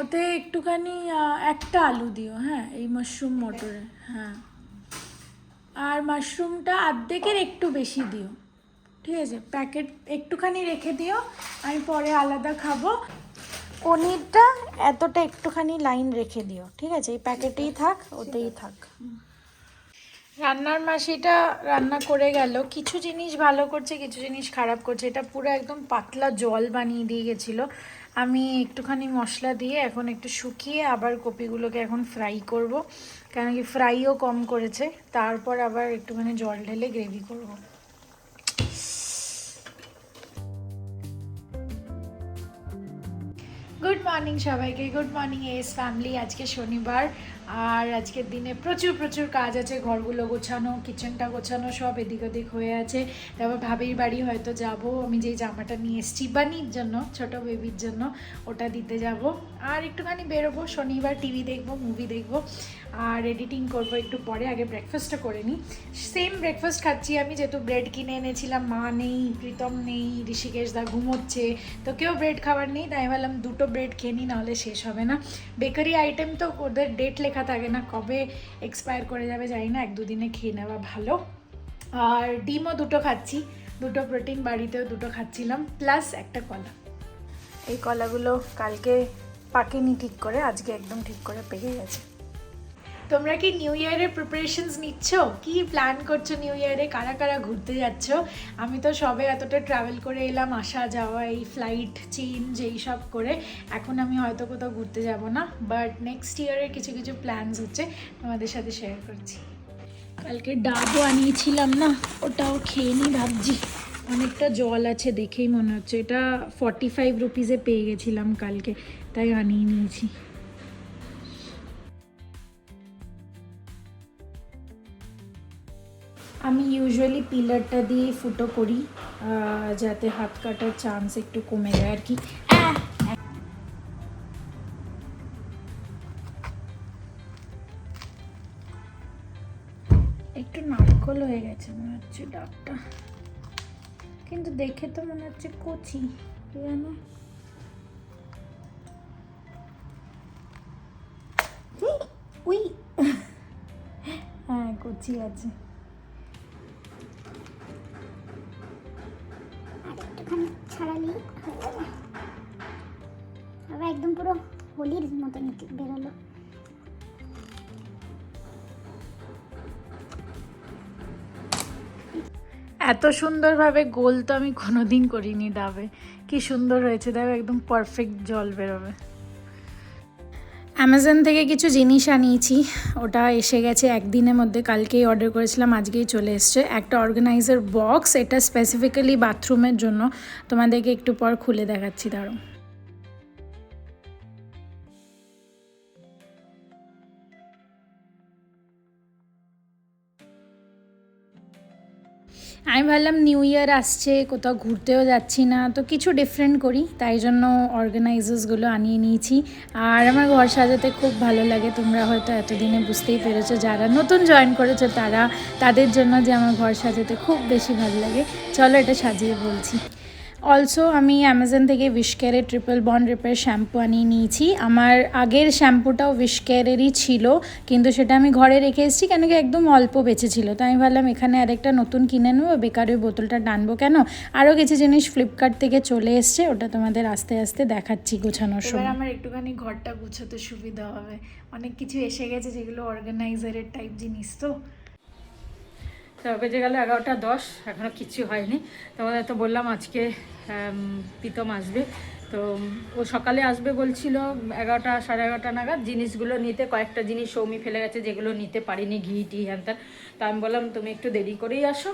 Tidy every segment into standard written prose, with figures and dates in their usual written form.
ওতে একটুখানি একটা আলু দিও, হ্যাঁ, এই মাশরুম মটরে, হ্যাঁ। আর মাশরুমটা অর্ধেকের একটু বেশি দিও, ঠিক আছে? প্যাকেট একটুখানি রেখে দিও, আমি পরে আলাদা খাবো। পনিরটা এতটা একটুখানি লাইন রেখে দিও, ঠিক আছে? এই প্যাকেটেই থাক, ওতেই থাক। রান্নার মাসিটা রান্না করে গেল, কিছু জিনিস ভালো করছে, কিছু জিনিস খারাপ করছে। এটা পুরো একদম পাতলা জল বানিয়ে দিয়ে গেছিলো। আমি একটুখানি মশলা দিয়ে এখন একটু শুকিয়ে আবার কপিগুলোকে এখন ফ্রাই করব, কেন কি ফ্রাইও কম করেছে। তারপর আবার একটুখানি জল ঢেলে গ্রেভি করব। গুড মর্নিং সবাইকে, গুড মর্নিং এস ফ্যামিলি। আজকে শনিবার, আর আজকের দিনে প্রচুর প্রচুর কাজ আছে। ঘরগুলো গোছানো, কিচেনটা গোছানো, সব এদিক ওদিক হয়ে আছে। তারপর ভাবির বাড়ি হয়তো যাব, আমি যেই জামাটা নিয়ে এসেছি বানির জন্য, ছোট বেবির জন্য, ওটা দিতে যাব। আর একটুখানি বেরোবো, শনিবার টিভি দেখবো, মুভি দেখবো, আর এডিটিং করব একটু পরে। আগে ব্রেকফাস্টটা করে নিই। সেম ব্রেকফাস্ট খাচ্ছি আমি, যেহেতু ব্রেড কিনে এনেছিলাম। মা নেই, প্রীতম নেই, ঋষিকেশ দা ঘুমোচ্ছে, তো কেউ ব্রেড খাবার নেই, তাই ভাবলাম দুটো ব্রেড খেয়ে নিই, নাহলে শেষ হবে না। বেকারি আইটেম তো ওদের ডেট লেখা থাকে না, কবে এক্সপায়ার করে যাবে জানি না, 1-2 দিনে খেয়ে নেওয়া ভালো। আর ডিমও দুটো খাচ্ছি, দুটো প্রোটিন, বাড়িতেও দুটো খাচ্ছিলাম, প্লাস একটা কলা। এই কলাগুলো কালকে পাকেনি ঠিক করে, আজকে একদম ঠিক করে পেকে গেছে। তোমরা কি নিউ ইয়ারের প্রিপারেশনস নিচ্ছ? কি প্ল্যান করছো নিউ ইয়ারে? কারা কারা ঘুরতে যাচ্ছ? আমি তো সবে এতটা ট্রাভেল করে এলাম, আসা যাওয়া, এই ফ্লাইট চেঞ্জ এইসব করে। এখন আমি হয়তো কোথাও ঘুরতে যাব না, বাট নেক্সট ইয়ারের কিছু কিছু প্ল্যানস হচ্ছে, তোমাদের সাথে শেয়ার করছি। কালকে ডাবও আনিয়েছিলাম না, ওটাও খেয়ে নিই ভাবছি। অনেকটা জল আছে দেখেই মনে হচ্ছে। এটা 45 রুপিসে পেয়ে গেছিলাম কালকে, তাই আনিয়ে নিয়েছি। আমি ইউজুয়ালি পিলারটা দিয়ে ফুটো করি, যাতে হাত কাটার চান্স একটু কমে যায় আর কি। একটু নারকল হয়ে গেছে মনে হচ্ছে ডাবটা, কিন্তু দেখে তো মনে হচ্ছে কচি, জানো? উই, হ্যাঁ কচি আছে। একটুখানি ছাড়ালেই হয়ে যাবে। আবার একদম পুরো হোলির মতো বেরোলো। এত সুন্দরভাবে গোল তো আমি কোনোদিন করিনি ডাবে। কি সুন্দর হয়েছে, দেখো একদম পারফেক্ট জল বেরোবে। অ্যামাজন থেকে কিছু জিনিস আনিয়েছি, ওটা এসে গেছে একদিনের মধ্যে। কালকেই অর্ডার করেছিলাম, আজকেই চলে এসছে। একটা অর্গানাইজার বক্স, এটা স্পেসিফিক্যালি বাথরুমের জন্য। তোমাদেরকে একটু পর খুলে দেখাচ্ছি, দাঁড়াও। আমি ভাবলাম নিউ ইয়ার আসছে, কোথাও ঘুরতেও যাচ্ছি না, তো কিছু ডিফারেন্ট করি, তাই জন্য অর্গানাইজার্সগুলো আনিয়ে নিয়েছি। আর আমার ঘর সাজাতে খুব ভালো লাগে, তোমরা হয়তো এতদিনে বুঝতেই পেরেছো, যারা নতুন জয়েন করেছো তাদের জন্য যে আমার ঘর সাজাতে খুব বেশি ভালো লাগে। চলো এটা সাজিয়ে বলছি। অলসো আমি অ্যামাজন থেকে উইশকেয়ারের ট্রিপল বন্ড রিপেয়ার শ্যাম্পু আনিয়ে নিয়েছি। আমার আগের শ্যাম্পুটাও উইশকেয়ারেরই ছিল, কিন্তু সেটা আমি ঘরে রেখে এসেছি, কেন কি একদম অল্প বেঁচেছিল। তাই আমি ভাবলাম এখানে আরেকটা নতুন কিনে নেবো, বেকার ওই বোতলটা টানবো কেন। আরও কিছু জিনিস ফ্লিপকার্ট থেকে চলে এসছে, ওটা তোমাদের আস্তে আস্তে দেখাচ্ছি গোছানোর সময়। এবার আমার একটুখানি ঘরটা গুছাতে সুবিধা হবে, অনেক কিছু এসে গেছে যেগুলো অর্গানাইজারের টাইপ জিনিস। তো বেজে গেল 11টা 10, এখনও কিচ্ছু হয়নি। তোমাদের তো বললাম আজকে প্রীতম আসবে, তো ও সকালে আসবে বলছিল 11টা 11:30 নাগাদ জিনিসগুলো নিতে। কয়েকটা জিনিস সৌমি ফেলে গেছে যেগুলো নিতে পারিনি, ঘি টি হ্যান ত্যান। তা আমি বললাম তুমি একটু দেরি করেই আসো,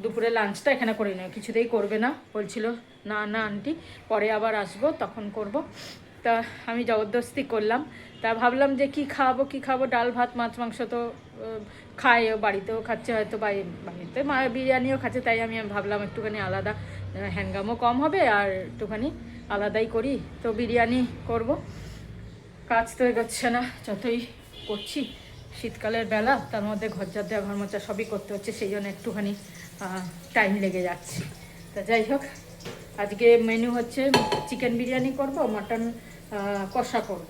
দুপুরে লাঞ্চটা এখানে করে নিও। কিছুতেই করবে না বলছিল, না না আন্টি পরে আবার আসবো তখন করব। তা আমি জবরদস্তি করলাম। তা ভাবলাম যে কি খাবো, ডাল ভাত মাছ মাংস তো খায়, ও বাড়িতেও খাচ্ছে হয়তো, বাড়িতে মা বিরিয়ানিও খাচ্ছে, তাই আমি ভাবলাম একটুখানি আলাদা, হ্যাঙ্গামও কম হবে আর একটুখানি আলাদাই করি। তো বিরিয়ানি করব। কাজ তো এগোচ্ছে না, যতই করছি। শীতকালের বেলা, তার মধ্যে ঘর ঝাড় দেওয়া, ঘর মোছা সবই করতে হচ্ছে, সেই জন্য একটুখানি টাইম লেগে যাচ্ছে। তা যাই হোক, আজকে মেনু হচ্ছে চিকেন বিরিয়ানি করব, মটন কষা করব,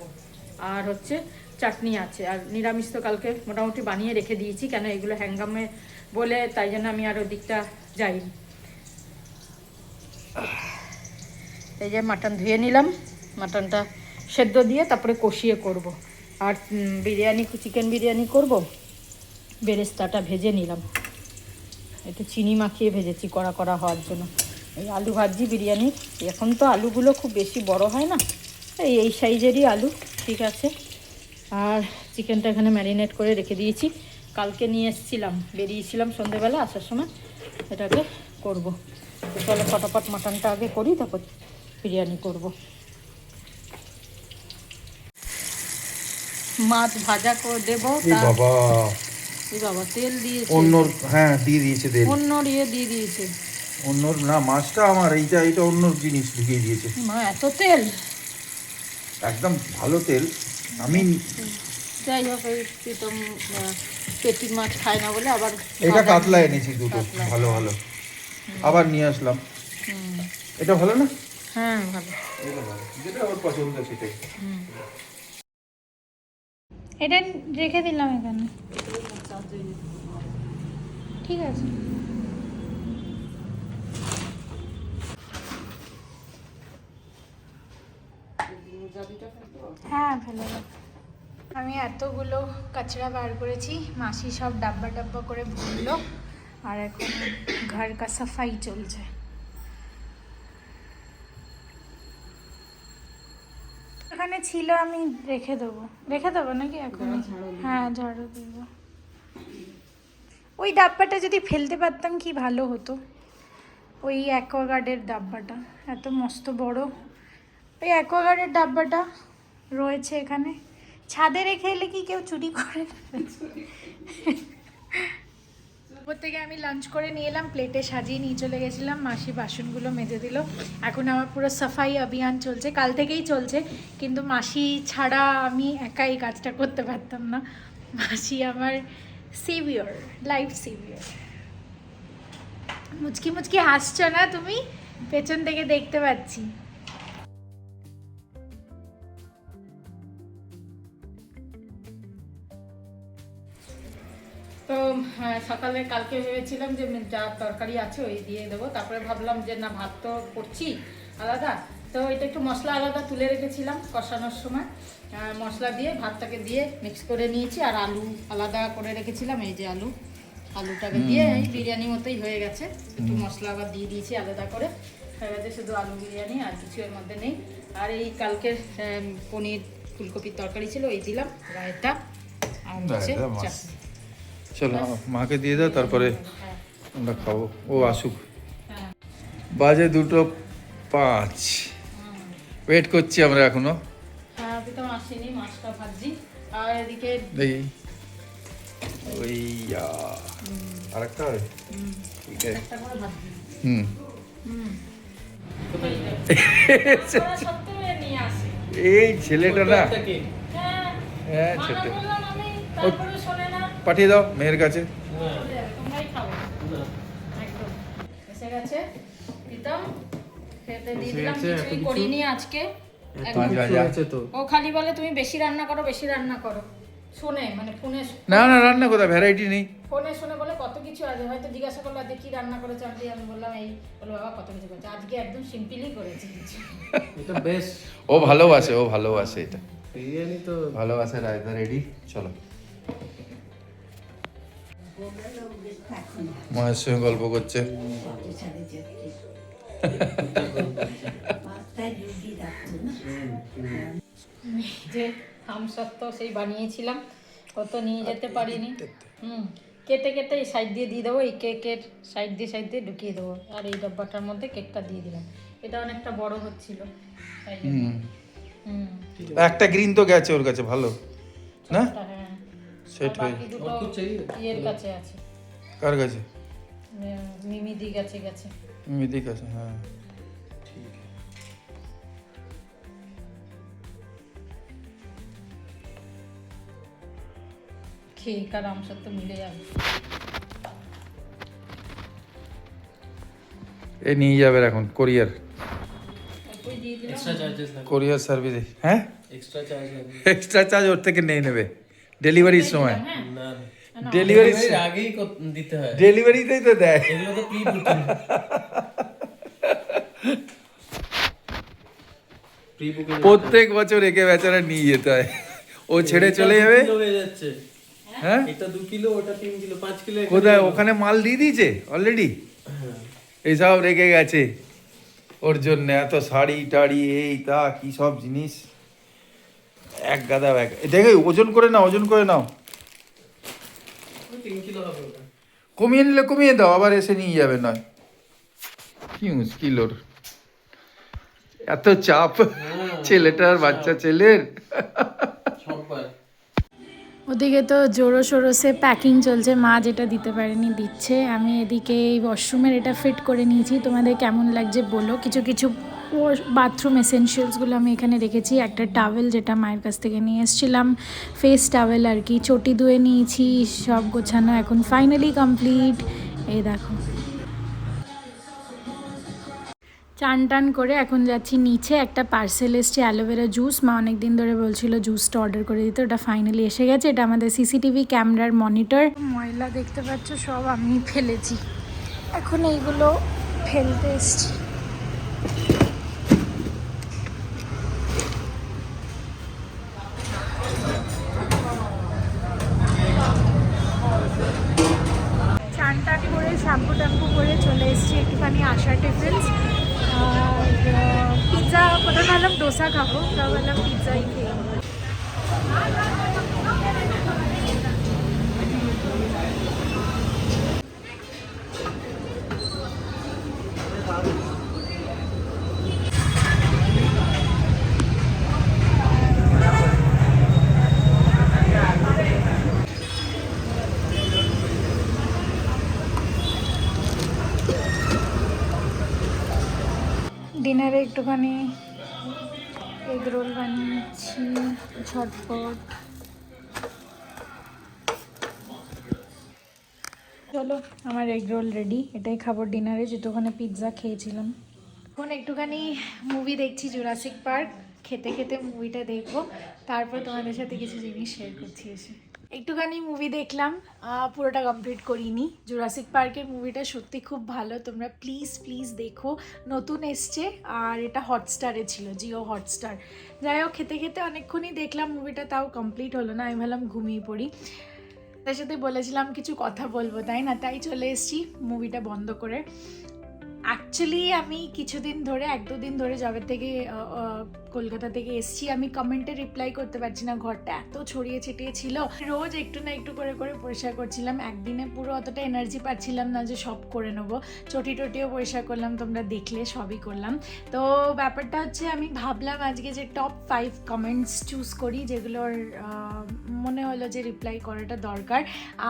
আর হচ্ছে চাটনি আছে। আর নিরামিষ তো কালকে মোটামুটি বানিয়ে রেখে দিয়েছি, কেন এগুলো হ্যাঙ্গামে বলে, তাই জন্য আমি আর ওদিকটা যাইনি। এই যে মাটন ধুয়ে নিলাম, মাটনটা সেদ্ধ দিয়ে তারপরে কষিয়ে করব। আর বিরিয়ানি, চিকেন বিরিয়ানি করব, বেরেস্তাটা ভেজে নিলাম, একটু চিনি মাখিয়ে ভেজেছি কড়া কড়া হওয়ার জন্য। এই আলু ভাজি বিরিয়ানি, এখন তো আলুগুলো খুব বেশি বড় হয় না, এই সাইজেরই আলু, ঠিক আছে। আর চিকেনটা এখানে ম্যারিনেট করে রেখে দিয়েছি, কালকে নিয়ে এসেছিলাম, বেরিয়েছিলাম সন্ধেবেলা, আসার সময় এটাকে করব। তো চলো ফটাফট মাটনটা আগে করি, তারপর বিরিয়ানি করব। মাছ ভাজা করে দেবো, বাবা বাবা তেল দিয়েছে, অন্যর, হ্যাঁ দিয়ে দিয়েছে তেল, অন্য দিয়ে দিয়েছে। অন্যর না, মাছটা আমার, এইটা অন্যর জিনিস ঢুকিয়ে দিয়েছে। মা এত তেল, একদম ভালো তেল। আমি যাই হোক, এই প্রীতম পেটি মাছ খায় না বলে আবার এটা কাতলা এনেছি দুটো, কাতলা। ভালো ভালো, আবার নিয়ে আসলাম। এটা ভালো না? হ্যাঁ ভালো। এটা ভালো, যেটা ওর পছন্দ সেটাই। এটা রেখে দিলাম এখানে, ঠিক আছে। হ্যাঁ ফেলে দাও। আমি এতগুলো কাচড়া বার করেছি, মাসি সব ডাব্বা ডাব্বা করে ভরলো, আর এখন ঘর কা সাফাই চলছে। এখানে ছিল, আমি রেখে দেবো নাকি এখন? হ্যাঁ ঝাড়ু দিব। ওই ডাব্বাটা যদি ফেলতে পারতাম কি ভালো হতো, ওই অ্যাকোয়াগার্ডের ডাব্বাটা, এত মস্ত বড় ওই অ্যাকোয়াগার্ডের ডাব্বাটা রয়েছে এখানে, ছাদে রেখে এলে কি কেউ চুরি করে? উপর থেকে আমি লাঞ্চ করে নিয়ে এলাম, প্লেটে সাজিয়ে নিয়ে চলে গেছিলাম, মাসি বাসনগুলো মেজে দিল। এখন আমার পুরো সাফাই অভিযান চলছে, কাল থেকেই চলছে, কিন্তু মাসি ছাড়া আমি একাই কাজটা করতে পারতাম না। মাসি আমার সেভিয়র, লাইফ সেভিয়র। মুচকি মুচকি হাসছো না তুমি? পেছন থেকে দেখতে পাচ্ছি। তো সকালে কালকে ভেবেছিলাম যে যা তরকারি আছে ওই দিয়ে দেবো, তারপরে ভাবলাম যে না, ভাত তো করছি আলাদা, তো এটা একটু মশলা আলাদা তুলে রেখেছিলাম কষানোর সময়, মশলা দিয়ে ভাতটাকে দিয়ে মিক্স করে নিয়েছি, আর আলু আলাদা করে রেখেছিলাম, এই যে আলুটাকে দিয়ে এই বিরিয়ানি মতোই হয়ে গেছে, একটু মশলা আবার দিয়ে দিয়েছি আলাদা করে, হয়ে গেছে শুধু আলু বিরিয়ানি, আর কিছু এর মধ্যে নেই। আর এই কালকের পনির ফুলকপির তরকারি ছিল, এই দিলাম রায়তা, আর হচ্ছে চাটনি। চলো মাকে দিয়ে দাও, তারপরে আমরা খাবো, ও আসুক। হ্যাঁ। বাজে 2:05, ওয়েট করছি আমরা এখনো। হ্যাঁ, প্রীতম আসেনি, মাছটা ভাজি, আর এদিকে দেখি ওই আরেকটা হয়, ঠিক আছে। একটা করে ভাজি। হুম ওরা সত্যি নিয়ে আসে। এই ছেলেটা না, হ্যাঁ, হ্যাঁ মানা ছেলে, করলাম আমি, তারপরে শোনে না। পাঠিয়ে দাও মেয়ের কাছে। চলে যাবে, তোমরাই খাবে। একদম। এসে গেছে প্রীতম, খেতে দিয়ে দিলাম, কিছুই করিনি আজকে। ও খালি বলে তুমি বেশি রান্না করো, শোনে মানে ফোনে, না না, রান্না কোথায়, ভ্যারাইটি নেই। ফোনে শুনে বলে কত কিছু আছে, হয়তো জিজ্ঞাসা করলো আজকে কি রান্না করেছে, আমি বললাম এই, বলো বাবা কত কিছু করেছে, আজকে একদম সিম্পলি করেছে। এটা বেশ, ও ভালোবাসে এটা, বিরিয়ানি তো ভালোবাসে। রায়তা রেডি, চলো মায়ের সঙ্গে গল্প করছে। যে আমসত্ত্ব সেই বানিয়েছিলাম, ও তো নিয়ে যেতে পারিনি। কেটে কেটে এই সাইড দিয়ে দেবো, এই কেকের সাইড দিয়ে ঢুকিয়ে দেবো, আর এই ডব্বাটার মধ্যে কেকটা দিয়ে দিলাম। এটা অনেকটা বড় হচ্ছিল, তাই জন্য। একটা গ্রিন তো গেছে ওর কাছে, ভালো না? হ্যাঁ, সেট হয়ে বাকি দুটো ইয়ের কাছে আছে, কার কাছে? মিমিদি গেছে। মিদিক আছে, হ্যাঁ। কেক আর আমসত্ত্ব মিলে যাবে। এ নিয়ে যাবে এখন কোরিয়ার। এক্সট্রা চার্জেস লাগবে, কোরিয়ার সার্ভিসে। হ্যাঁ, এক্সট্রা চার্জ লাগবে। এক্সট্রা চার্জ ওর থেকে নেই নেবে ডেলিভারির সময়। না ডেলিভারি ডেলিভারির আগেই দিতে হয়, ডেলিভারিতেই তো দেয়। এগুলো তো প্রি বুকিং। প্রি বুকিং প্রত্যেক বছর একে বেচারা নিয়ে যেতে হয়, ও ছেড়ে চলে যাবে। হয়ে যাচ্ছে। হ্যাঁ, এটা 2 কিলো, ওটা 3 কিলো, 5 কিলো। কোথায়? ওখানে মাল দিয়ে দিয়েছে অলরেডি, এইসব রেখে গেছে ওর জন্য। এত শাড়ি টাড়ি এই তা কি সব জিনিস, এক গাদা ব্যাগ। দেখে ওজন করে নাও, ওজন করে নাও। 3 কিলো হবে ওটা। কমিয়ে নিলে কমিয়ে দাও, আবার এসে নিয়ে যাবে। নয় কি মুশকিল ওর, এত চাপ ছেলেটার, বাচ্চা ছেলের। সববার ওদিকে তো জোরো সোরোসে প্যাকিং চলছে, মা যেটা দিতে পারেনি দিচ্ছে। আমি এদিকে এই ওয়াশরুমের এটা ফিট করে নিয়েছি, তোমাদের কেমন লাগছে বলো। কিছু কিছু বাথরুম এসেনশিয়ালসগুলো আমি এখানে রেখেছি। একটা টাওয়েল যেটা মায়ের কাছ থেকে নিয়ে এসেছিলাম, ফেস টাওয়েল আর কি, চটি ধুয়ে নিয়েছি, সব গোছানো এখন ফাইনালি কমপ্লিট। এই দেখো, চান টান করে এখন যাচ্ছি নিচে। একটা পার্সেল এসছে অ্যালোভেরা জুস, মা অনেক দিন ধরে বলছিল জুসটা অর্ডার করে দিতে, ওটা ফাইনালি এসে গেছে। এটা আমাদের সিসিটিভি ক্যামেরার মনিটর। ময়লা দেখতে পাচ্ছ সব আমি ফেলেছি, এখন এইগুলো ফেলতে এসছি। চান টান করে শ্যাম্পু ট্যাম্পু করে চলে এসেছি একটুখানি আশা টিফিনস। আর পিৎজা, কোথাও ভাবলাম ডোসা খাবো, তা ভাবলাম পিৎজাই খেয়ে নেবো। ডিনারে একটুখানি এগ রোল বানিয়েছি ঝটপট। চলো, আমার এগ রোল রেডি, এটাই খাবো ডিনারে, যেহেতু ওখানে পিৎজা খেয়েছিলাম। এখন একটুখানি মুভি দেখছি জুরাসিক পার্ক, খেতে খেতে মুভিটা দেখবো, তারপর তোমাদের সাথে কিছু জিনিস শেয়ার করছি এসে। একটুখানি মুভি দেখলাম, পুরোটা কমপ্লিট করিনি। জুরাসিক পার্কের মুভিটা সত্যি খুব ভালো, তোমরা প্লিজ প্লিজ দেখো, নতুন এসছে আর এটা হটস্টারে ছিল, জিও হটস্টার। যাই হোক, খেতে খেতে অনেকক্ষণই দেখলাম মুভিটা, তাও কমপ্লিট হলো না, আমি ভাবলাম ঘুমিয়ে পড়ি। তার সাথে বলেছিলাম কিছু কথা বলবো, তাই না, তাই চলে এসেছি মুভিটা বন্ধ করে। অ্যাকচুয়ালি আমি কিছুদিন ধরে, 1-2 দিন ধরে যবে থেকে কলকাতা থেকে এসছি, আমি কমেন্টে রিপ্লাই করতে পারছি না, ঘরটা এত ছড়িয়ে ছিটিয়ে ছিল। রোজ একটু না একটু করে করে পরিষ্কার করছিলাম, একদিনে পুরো অতটা এনার্জি পাচ্ছিলাম না যে সব করে নেবো। চটি টটিও পরিষ্কার করলাম, তোমরা দেখলে সবই করলাম। তো ব্যাপারটা হচ্ছে, আমি ভাবলাম আজকে যে টপ 5 কমেন্টস চুজ করি, যেগুলোর মনে হলো যে রিপ্লাই করাটা দরকার।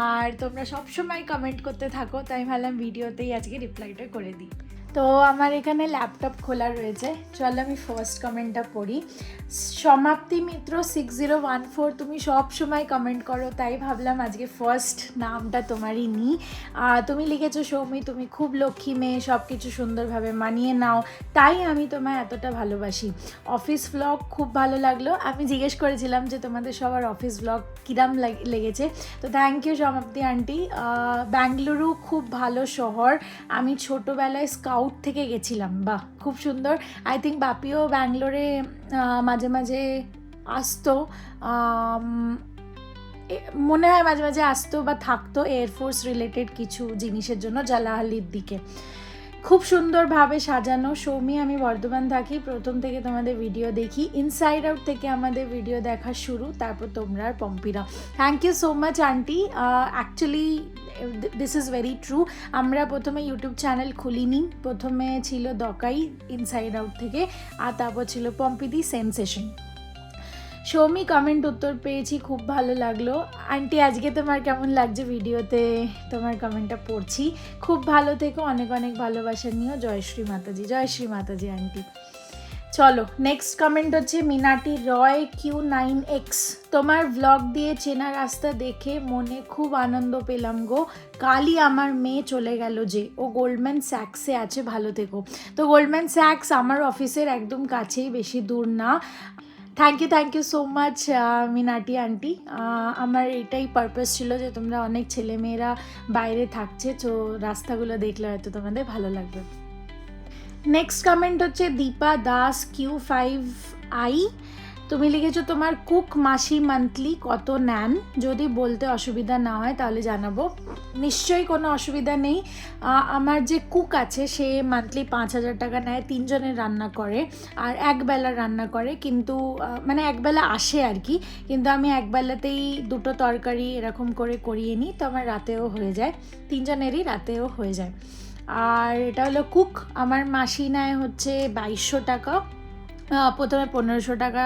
আর তোমরা সবসময় কমেন্ট করতে থাকো, তাই ভাবলাম ভিডিওতেই আজকে রিপ্লাইটা করে দিই। তো আমার এখানে ল্যাপটপ খোলা রয়েছে, চলো আমি ফার্স্ট কমেন্টটা পড়ি। সমাপ্তি মিত্র 6014, তুমি সব সময় কমেন্ট করো, তাই ভাবলাম আজকে ফার্স্ট নামটা তোমারই নিই। তুমি লিখেছো, সৌমি তুমি খুব লক্ষ্মী মেয়ে, সব কিছু সুন্দরভাবে মানিয়ে নাও, তাই আমি তোমায় এতটা ভালোবাসি। অফিস ভ্লগ খুব ভালো লাগলো। আমি জিজ্ঞেস করেছিলাম যে তোমাদের সবার অফিস ভ্লগ কিরাম লেগেছে, তো থ্যাংক ইউ সমাপ্তি আন্টি। ব্যাঙ্গালুরু খুব ভালো শহর, আমি ছোটোবেলায় স্কাউট থেকে গেছিলাম, বাহ খুব সুন্দর। আই থিঙ্ক বাপিও ব্যাঙ্গালোরে মাঝে মাঝে আসতো, মনে হয় মাঝে মাঝে আসতো বা থাকতো এয়ারফোর্স রিলেটেড কিছু জিনিসের জন্য জালাহালির দিকে। খুব সুন্দরভাবে সাজানো। সৌমি আমি বর্ধমান থাকি, প্রথম থেকে তোমাদের ভিডিও দেখি, ইনসাইড আউট থেকে আমাদের ভিডিও দেখা শুরু, তারপর তোমরা আর পম্পিরা। Thank you so much aunty. Actually this is very true, আমরা প্রথমে ইউটিউব চ্যানেল খুলিনি, প্রথমে ছিল দকাই ইনসাইড আউট থেকে, আর তারপর ছিল পম্পিদি সেন্সেশন। সৌমি কমেন্ট উত্তর পেয়েছি, খুব ভালো লাগলো। আন্টি আজকে তোমার কেমন লাগছে ভিডিওতে, তোমার কমেন্টটা পড়ছি। খুব ভালো থেকো, অনেক অনেক ভালোবাসা নিও, জয়শ্রী মাতাজি। জয়শ্রী মাতাজি আন্টি। চলো নেক্সট কমেন্ট হচ্ছে মিনাটি রয় Q9X, তোমার ব্লগ দিয়ে চেনা রাস্তা দেখে মনে খুব আনন্দ পেলাম গো, কালই আমার মেয়ে চলে গেল যে, ও গোল্ডম্যান স্যাক্সে আছে, ভালো থেকো। তো গোল্ডম্যান স্যাক্স আমার অফিসের একদম কাছেই, বেশি দূর না। Thank you so much Minati aunty. আমার এটাই পারপাস ছিল যে তোমরা অনেক ছেলেমেয়েরা বাইরে থাকছে, তো রাস্তাগুলো দেখলে হয়তো তোমাদের ভালো লাগবে। নেক্সট কমেন্ট হচ্ছে দীপা দাস Q5I, তুমি লিখেছো তোমার কুক মাসি মান্থলি কত নেন, যদি বলতে অসুবিধা না হয় তাহলে জানাবো। নিশ্চয়ই কোনো অসুবিধা নেই। আমার যে কুক আছে সে মান্থলি 5,000 টাকা নেয়, 3 জনের রান্না করে আর একবেলা রান্না করে, কিন্তু মানে একবেলা আসে আর কি, কিন্তু আমি একবেলাতেই 2টো তরকারি এরকম করে করিয়ে নিই, তো আমার রাতেও হয়ে যায়, 3 জনেরই রাতেও হয়ে যায়। আর এটা হলো কুক। আমার মাসি নেয় হচ্ছে 2200 টাকা, প্রথমে 1500 টাকা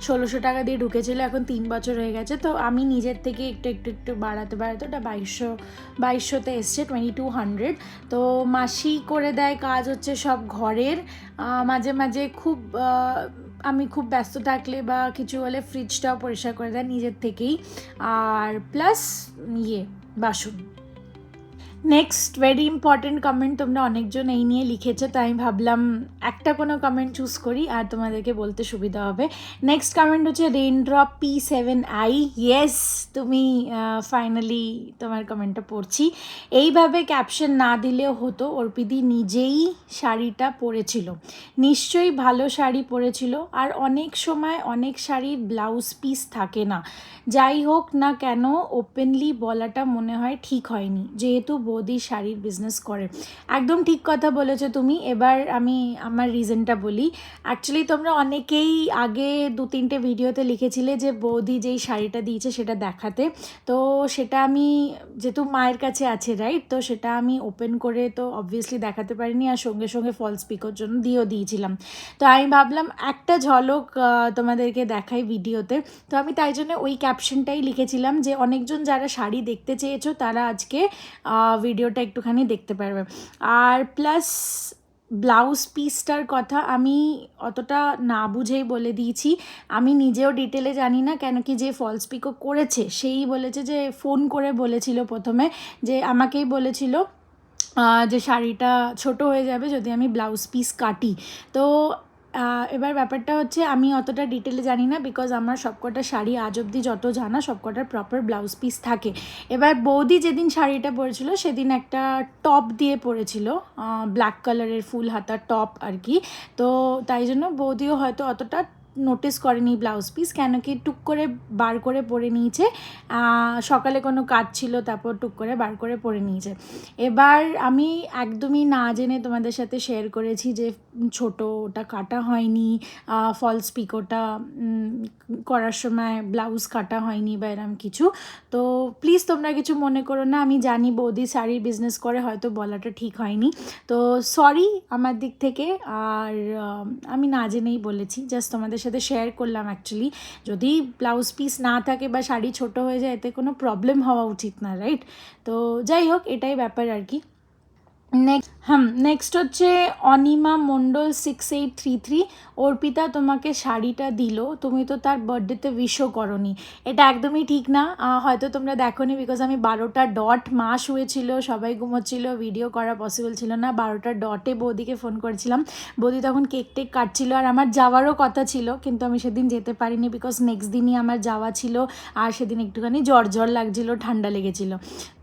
1600 টাকা দিয়ে ঢুকেছিল, এখন 3 বছর হয়ে গেছে, তো আমি নিজের থেকে একটু বাড়াতে ওটা 2200তে এসছে, 2200। তো মাসি করে দেয় কাজ হচ্ছে সব ঘরের, মাঝে মাঝে খুব আমি খুব ব্যস্ত থাকলে বা কিছু হলে ফ্রিজটাও পরিষ্কার করে দেয় নিজের থেকেই, আর প্লাস বাসন। নেক্সট ভেরি ইম্পর্টেন্ট কমেন্ট, তোমরা অনেকজন এই নিয়ে লিখেছো, তাই আমি ভাবলাম একটা কোনো কমেন্ট চুজ করি আর তোমাদেরকে বলতে সুবিধা হবে। নেক্সট কমেন্ট হচ্ছে রেইনড্রপ P7I, ইয়েস তুমি ফাইনালি তোমার কমেন্টটা পড়ছি। এইভাবে ক্যাপশন না দিলেও হতো, অর্পিদি নিজেই শাড়িটা পরেছিল, নিশ্চয়ই ভালো শাড়ি পরেছিল, আর অনেক সময় অনেক শাড়ির ব্লাউজ পিস থাকে না, যাই হোক না কেন ওপেনলি বলাটা মনে হয় ঠিক হয়নি, যেহেতু বৌদি শাড়ির বিজনেস করে। একদম ঠিক কথা বলেছো তুমি। এবার আমি আমার রিজনটা বলি। অ্যাকচুয়ালি তোমরা অনেকেই আগে 2-3টে ভিডিওতে লিখেছিলে যে বৌদি যেই শাড়িটা দিয়েছে সেটা দেখাতে, তো সেটা আমি যেহেতু মায়ের কাছে আছে রাইট, তো সেটা আমি ওপেন করে তো অবভিয়াসলি দেখাতে পারিনি, আর সঙ্গে সঙ্গে ফলস পিকোর জন্য দিয়েছিলাম। তো আমি ভাবলাম একটা ঝলক তোমাদেরকে দেখাই ভিডিওতে, তো আমি তাই জন্য ওই ক্যাপশনটাই লিখেছিলাম যে অনেকজন যারা শাড়ি দেখতে চেয়েছো তারা আজকে ভিডিওটা একটুখানি দেখতে পারবে। আর প্লাস ব্লাউজ পিসটার কথা আমি অতটা না বুঝেই বলে দিয়েছি, আমি নিজেও ডিটেলে জানি না, কেন কি যে ফলস পিকো করেছে সেই বলেছে, যে ফোন করে বলেছিল প্রথমে, যে আমাকেই বলেছিল যে শাড়িটা ছোট হয়ে যাবে যদি আমি ব্লাউজ পিস কাটি। তো এবার ব্যাপারটা হচ্ছে আমি অতটা ডিটেলে জানি না, বিকজ আমার সবকটা শাড়ি আজ অবধি যত জানা সবকটার প্রপার ব্লাউজ পিস থাকে। এবার বৌদি যেদিন শাড়িটা পরেছিল সেদিন একটা টপ দিয়ে পরেছিল, ব্ল্যাক কালারের ফুল হাতা টপ আর কি, তো তাই জন্য বৌদিও হয়তো অতটা নোটিস করেনি ব্লাউজ পিস, কেন কি টুক করে বার করে পরে নিয়েছে, সকালে কোনো কাজ ছিল তারপর টুক করে বার করে পরে নিয়েছে। এবার আমি একদমই না জেনে তোমাদের সাথে শেয়ার করেছি যে ওটা কাটা হয়নি, ফলস পিকোটা করার সময় ব্লাউজ কাটা হয়নি বা এরম কিছু, তো প্লিজ তোমরা কিছু মনে করো না, আমি জানি বৌদি শাড়ির বিজনেস করে, হয়তো বলাটা ঠিক হয়নি, তো সরি আমার দিক থেকে। আর আমি না জেনেই বলেছি, জাস্ট তোমাদের সাথে শেয়ার করলাম। অ্যাকচুয়ালি যদি ব্লাউজ পিস না থাকে বা শাড়ি ছোট হয়ে যায় এতে কোনো প্রবলেম হওয়া উচিত না রাইট, তো যাই হোক এটাই ব্যাপার আর কি। নেক্সট হচ্ছে অনিমা মণ্ডল 6833, অর্পিতা তোমাকে শাড়িটা দিল, তুমি তো তার বার্থডেতে উইশও করনি, এটা একদমই ঠিক না, হয়তো তোমরা দেখোনি, বিকজ আমি 12টা ডট মা শুয়েছিল, সবাই ঘুমোচ্ছিল, ভিডিও করা পসিবল ছিল না, 12টা ডটে বৌদিকে ফোন করেছিলাম, বৌদি তখন কেক টেক কাটছিল, আর আমার যাওয়ারও কথা ছিল, কিন্তু আমি সেদিন যেতে পারিনি, বিকজ নেক্সট দিনই আমার যাওয়া ছিল, আর সেদিন একটুখানি জ্বর লাগছিল, ঠান্ডা লেগেছিলো,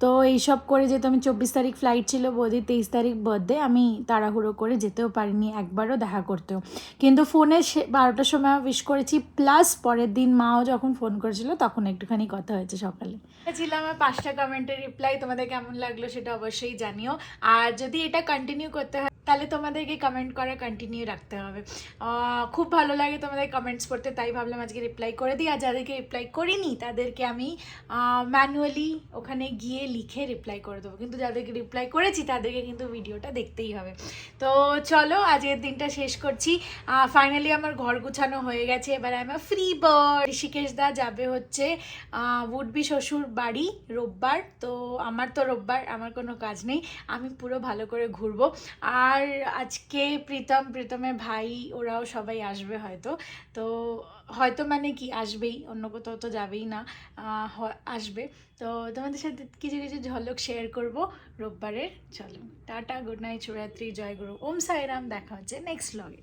তো এইসব করে যেহেতু আমি 24 তারিখ ফ্লাইট ছিল, বৌদির 23 তারিখ বার্থডে, আমি তাড়াহুড়ো করে যেতেও পারিনি একবারও দেখা করতেও, কিন্তু ফোনে 12টার সময় উইশ করেছি, প্লাস পরের দিন মাও যখন ফোন করেছিল তখন একটুখানি কথা হয়েছে সকালে। ছিলাম আমার 5টা কমেন্টের রিপ্লাই, তোমাদের কেমন লাগলো সেটা অবশ্যই জানিও, আর যদি এটা কন্টিনিউ করতে হয় তাহলে তোমাদেরকে কমেন্ট করা কন্টিনিউ রাখতে হবে। খুব ভালো লাগে তোমাদের কমেন্টস পড়তে, তাই ভাবলাম আজকে রিপ্লাই করে দিই, আর যাদেরকে রিপ্লাই করিনি তাদেরকে আমি ম্যানুয়ালি ওখানে গিয়ে লিখে রিপ্লাই করে দেবো, কিন্তু যাদেরকে রিপ্লাই করেছি তাদেরকে কিন্তু ভিডিওটা দেখতেই হবে। তো চলো আজকের দিনটা শেষ করছি, ফাইনালি আমার ঘর গুছানো হয়ে গেছে, এবার আমার ফ্রি বার্ড ঋষিকেশ দা যাবে হচ্ছে উডবি শ্বশুর বাড়ি রোববার, তো আমার তো রোববার আমার কোনো কাজ নেই, আমি পুরো ভালো করে ঘুরবো। আর আর আজকে প্রীতমের ভাই ওরাও সবাই আসবে হয়তো, তো হয়তো মানে কি আসবেই, অন্য কোথাও তো যাবেই না, আসবে। তো তোমাদের সাথে কিছু কিছু ঝলক শেয়ার করব রোববারের। চলো টাটা, গুড নাইট, শুভরাত্রি, জয় গুরু, ওম সাইরাম, দেখা হচ্ছে নেক্সট ব্লগে।